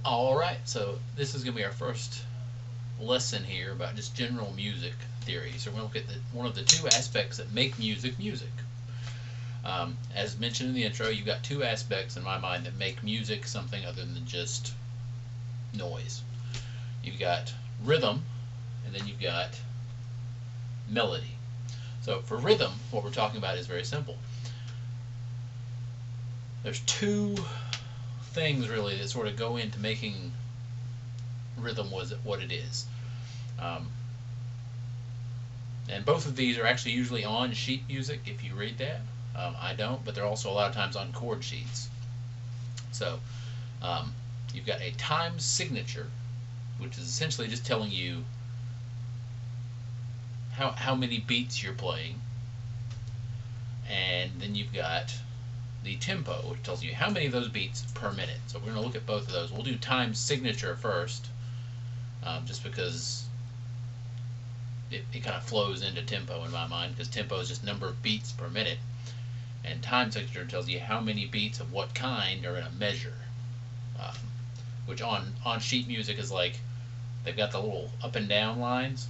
Alright, so this is going to be our first lesson here about just general music theory. So we're going to look at one of the two aspects that make music music. As mentioned in the intro, you've got two aspects in my mind that make music something other than just noise. You've got rhythm, and then you've got melody. So for rhythm, what we're talking about is very simple. There's two things really that sort of go into making rhythm what it is. Um, and both of these are actually usually on sheet music if you read that. I don't, but they're also a lot of times on chord sheets. So um, you've got a time signature, which is essentially just telling you how many beats you're playing. And then you've got the tempo, which tells you how many of those beats per minute. So we're going to look at both of those. We'll do time signature first, just because it kind of flows into tempo in my mind, because tempo is just number of beats per minute, and time signature tells you how many beats of what kind are in a measure, um, which on sheet music is like they've got the little up and down lines.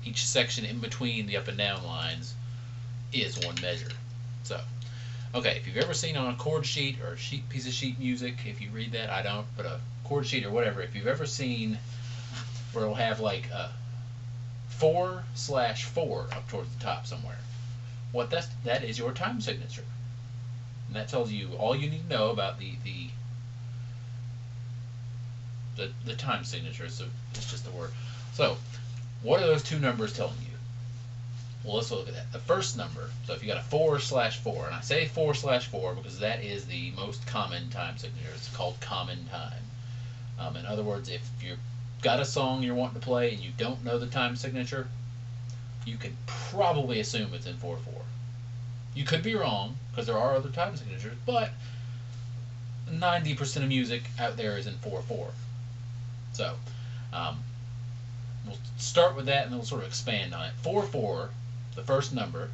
Each section in between the up and down lines is one measure. So okay, if you've ever seen on a chord sheet or a piece of sheet music, if you read that, I don't, but a chord sheet or whatever, if you've ever seen where it'll have like a 4/4 up towards the top somewhere, that is your time signature. And that tells you all you need to know about the time signature. So it's just the word. So what are those two numbers telling you? Well, let's look at that. The first number, so if you got a 4/4, and I say 4/4 because that is the most common time signature. It's called common time. In other words, if you've got a song you're wanting to play and you don't know the time signature, you can probably assume it's in 4/4. You could be wrong because there are other time signatures, but 90% of music out there is in 4/4. So um, we'll start with that and then we'll sort of expand on it. 4/4, the first number,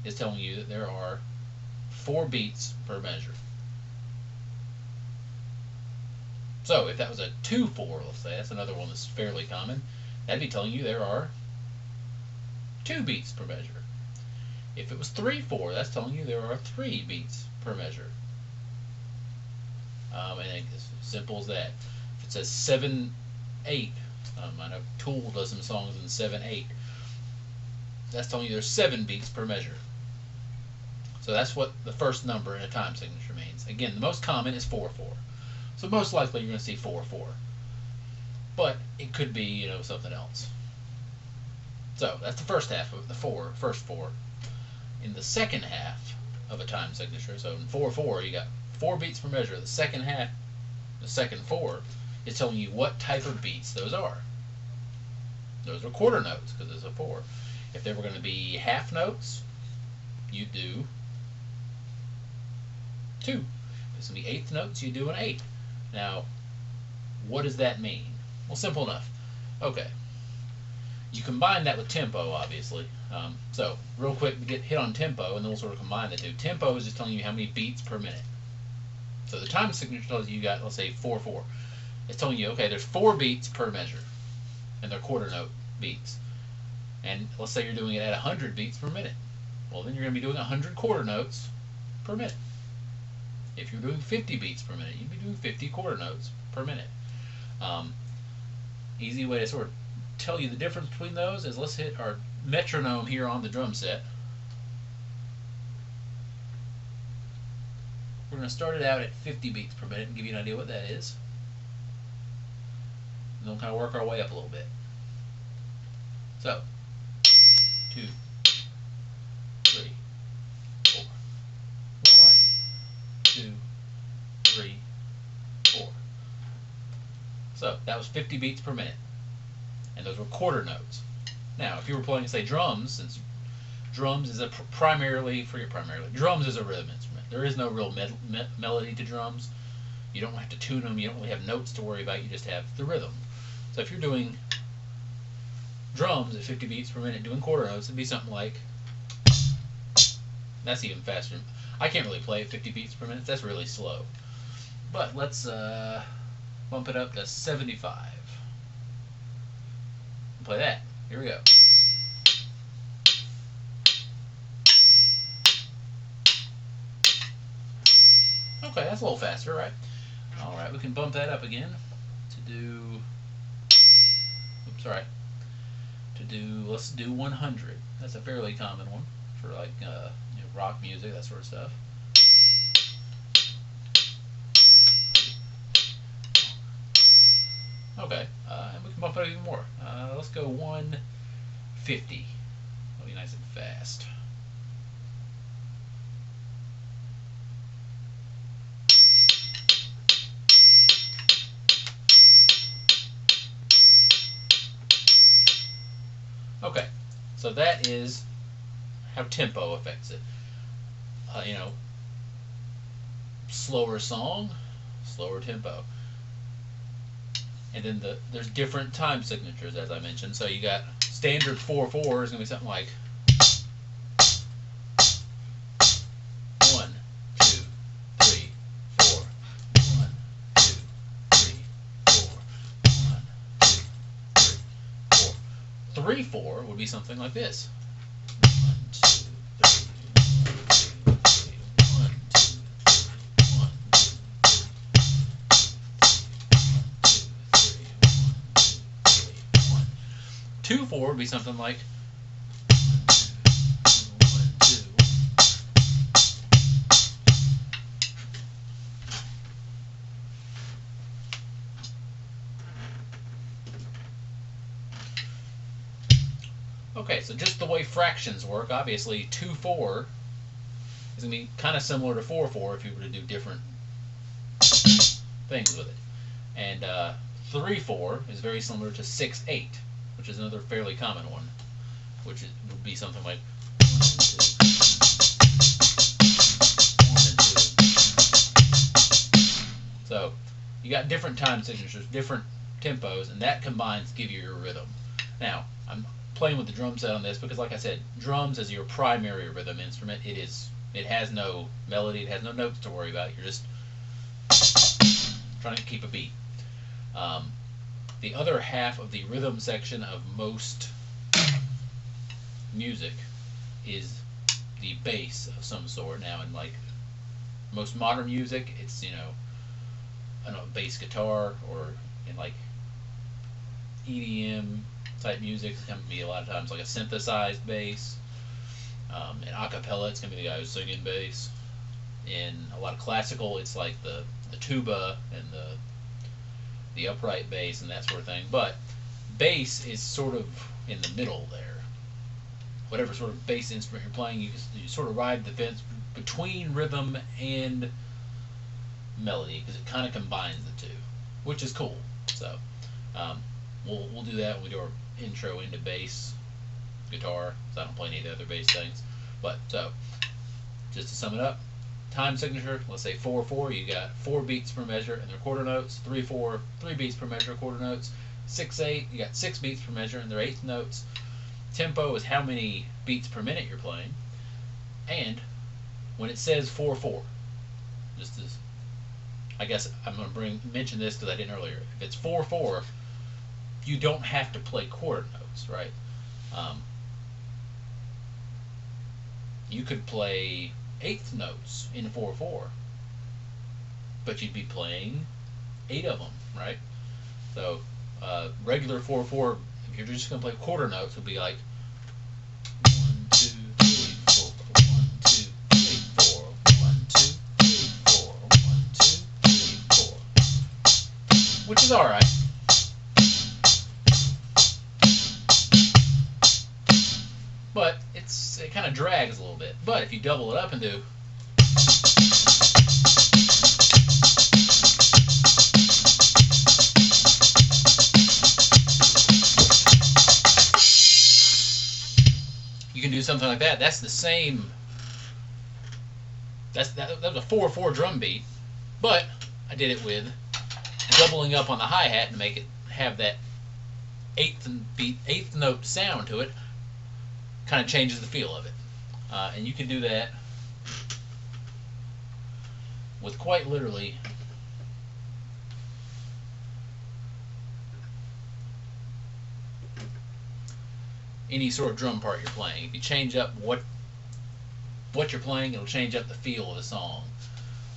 is telling you that there are 4 beats per measure. So if that was a 2/4, let's say, that's another one that's fairly common, that'd be telling you there are 2 beats per measure. If it was 3/4, that's telling you there are 3 beats per measure. And it's as simple as that. If it says 7/8, I know Tool does some songs in 7/8. That's telling you there's 7 beats per measure. So that's what the first number in a time signature means. Again, the most common is 4/4. So most likely you're going to see 4/4. But it could be, something else. So that's the first half of the first 4. In the second half of a time signature, so in 4/4 you got 4 beats per measure. The second half, the second 4, is telling you what type of beats those are. Those are quarter notes because it's a 4. If they were going to be half notes, you do 2. If it's going to be eighth notes, you do an 8. Now, what does that mean? Well, simple enough. Okay. You combine that with tempo, obviously. So, real quick, get hit on tempo, and then we'll sort of combine the two. Tempo is just telling you how many beats per minute. So the time signature tells you got, let's say, 4/4. It's telling you, okay, there's 4 beats per measure, and they're quarter note beats. And let's say you're doing it at 100 beats per minute. Well, then you're going to be doing 100 quarter notes per minute. If you're doing 50 beats per minute, you'd be doing 50 quarter notes per minute. Easy way to sort of tell you the difference between those is let's hit our metronome here on the drum set. We're going to start it out at 50 beats per minute and give you an idea what that is. And then we'll kind of work our way up a little bit. So, 2, 3, 4. 1, 2, 3, 4. So that was 50 beats per minute, and those were quarter notes. Now, if you were playing, say, drums, since drums is drums is a rhythm instrument. There is no real melody to drums. You don't have to tune them. You don't really have notes to worry about. You just have the rhythm. So if you're doing drums at 50 beats per minute doing quarter notes, it'd be something like, that's even faster. I can't really play at 50 beats per minute. That's really slow. But let's bump it up to 75. Play that. Here we go. Okay, that's a little faster, right? Alright, we can bump that up again to do, oops, sorry, to do, let's do 100. That's a fairly common one for like rock music, that sort of stuff. Okay, and we can bump it up even more. Let's go 150. That'll be nice and fast. Okay, so that is how tempo affects it. Slower song, slower tempo. And then there's different time signatures, as I mentioned. So you got standard 4/4 is going to be something like 1, 2, 3, 4. 1, 2, 3, 4. 1, 2, 3, 4. 3/4 would be something like this. 1, 2, 3, 1, 2, 3, 1, 2, 3, 1, 2, 2/4 would be something like 1, 2. Okay, so just the way fractions work, obviously 2/4 is going to be kind of similar to 4/4 if you were to do different things with it. And 3/4 is very similar to 6/8, which is another fairly common one, which would be something like 1 and 2, 1 and 2. So you got different time signatures, different tempos, and that combines to give you your rhythm. Now, I'm playing with the drum set on this because, like I said, drums is your primary rhythm instrument. It has no melody, it has no notes to worry about. You're just trying to keep a beat. The other half of the rhythm section of most music is the bass of some sort. Now, in like most modern music, it's I don't know, bass guitar, or in like EDM type music, it's going to be a lot of times like a synthesized bass. In acapella, it's going to be the guy who's singing bass. In a lot of classical, it's like the tuba and the upright bass and that sort of thing. But bass is sort of in the middle there. Whatever sort of bass instrument you're playing, you sort of ride the fence between rhythm and melody, because it kind of combines the two, which is cool. So we'll do that when we do our intro into bass guitar, because I don't play any of the other bass things. But so just to sum it up, time signature, let's say 4/4, you got 4 beats per measure and their quarter notes. 3/4, 3 beats per measure, quarter notes. 6/8, you got 6 beats per measure and their eighth notes. Tempo is how many beats per minute you're playing. And when it says 4/4, just as, I guess I'm going to mention this because I didn't earlier. If it's 4/4, you don't have to play quarter notes, right? You could play eighth notes in 4/4, but you'd be playing 8 of them, right? So regular 4/4, if you're just going to play quarter notes, would be like 1, 2, 3, 4, 1, 2, 3, 4, 1, 2, 3, 4, 1, 2, 3, 4, which is all right. But it kind of drags a little bit. But if you double it up and do, you can do something like that. That's the same. That was a 4/4 drum beat, but I did it with doubling up on the hi-hat to make it have that eighth note sound to it. Kind of changes the feel of it. And you can do that with quite literally any sort of drum part you're playing. If you change up what you're playing, it'll change up the feel of the song.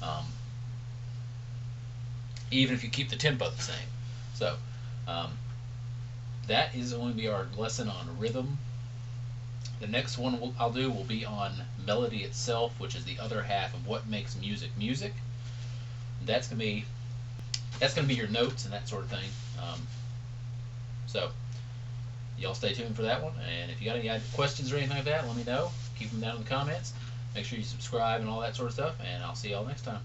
Um, Even if you keep the tempo the same. So um, that is going to be our lesson on rhythm. The next one I'll do will be on melody itself, which is the other half of what makes music music. That's gonna be your notes and that sort of thing. So y'all stay tuned for that one. And if you got any questions or anything like that, let me know. Keep them down in the comments. Make sure you subscribe and all that sort of stuff. And I'll see y'all next time.